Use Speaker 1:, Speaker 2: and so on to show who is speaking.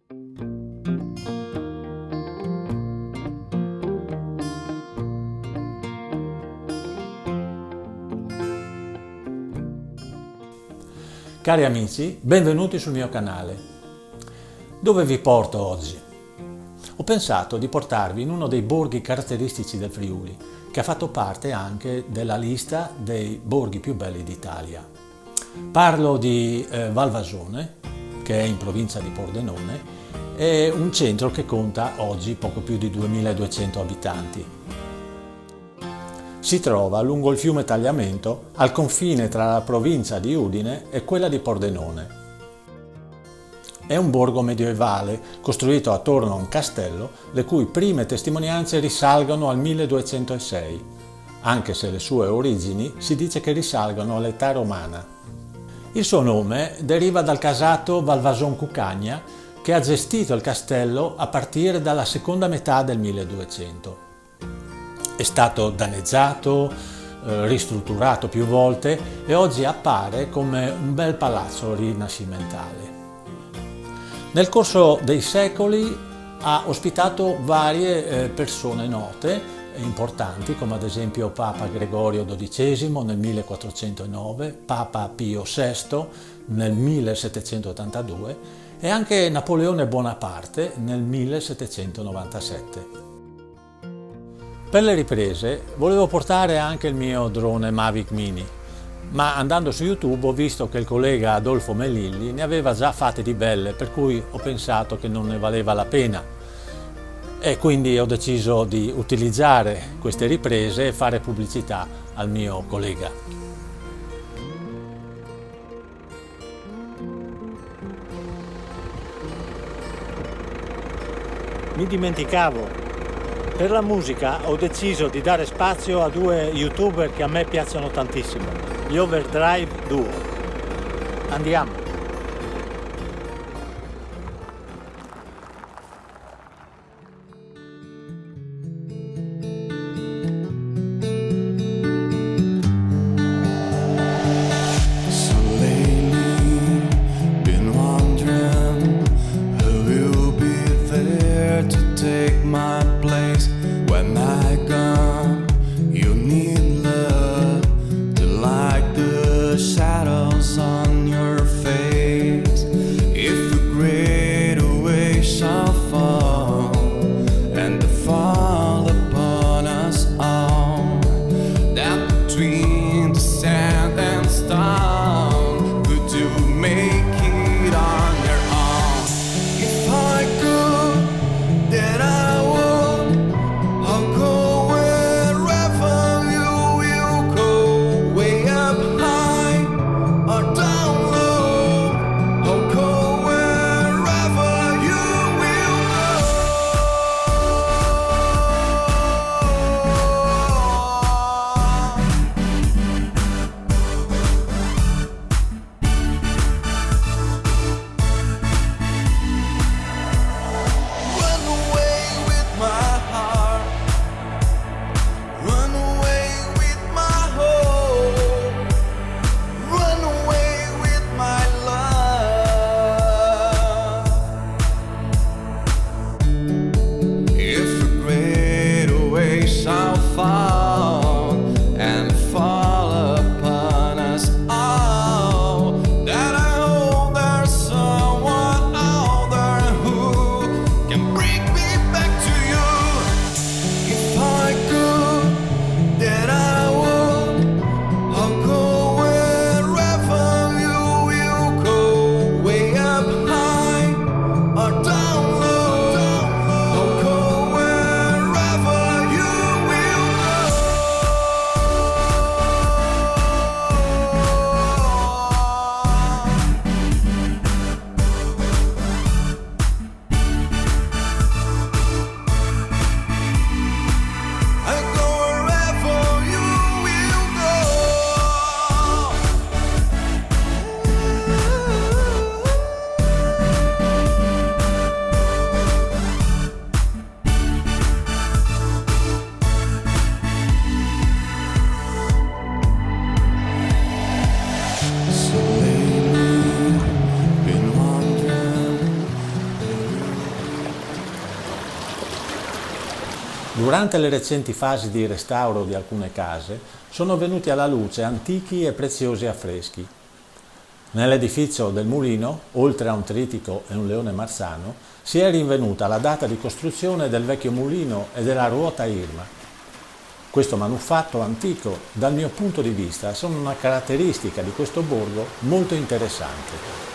Speaker 1: Cari amici, benvenuti sul mio canale. Dove vi porto oggi? Ho pensato di portarvi in uno dei borghi caratteristici del Friuli, che ha fatto parte anche della lista dei borghi più belli d'Italia. Parlo di Valvasone, che è in provincia di Pordenone, è un centro che conta oggi poco più di 2200 abitanti. Si trova lungo il fiume Tagliamento, al confine tra la provincia di Udine e quella di Pordenone. È un borgo medievale costruito attorno a un castello, le cui prime testimonianze risalgono al 1206, anche se le sue origini si dice che risalgono all'età romana. Il suo nome deriva dal casato Valvason Cucagna, che ha gestito il castello a partire dalla seconda metà del 1200. È stato danneggiato, ristrutturato più volte e oggi appare come un bel palazzo rinascimentale. Nel corso dei secoli ha ospitato varie persone note e importanti, come ad esempio Papa Gregorio XII nel 1409, Papa Pio VI nel 1782 e anche Napoleone Bonaparte nel 1797. Per le riprese volevo portare anche il mio drone Mavic Mini, ma andando su YouTube ho visto che il collega Adolfo Melilli ne aveva già fatte di belle, per cui ho pensato che non ne valeva la pena e quindi ho deciso di utilizzare queste riprese e fare pubblicità al mio collega. Mi dimenticavo. Per la musica ho deciso di dare spazio a due youtuber che a me piacciono tantissimo, gli Overdrive Duo. Andiamo!
Speaker 2: On your face
Speaker 1: Durante le recenti fasi di restauro di alcune case sono venuti alla luce antichi e preziosi affreschi. Nell'edificio del mulino, oltre a un trittico e un leone marzano, si è rinvenuta la data di costruzione del vecchio mulino e della ruota Irma. Questo manufatto antico, dal mio punto di vista, sono una caratteristica di questo borgo molto interessante.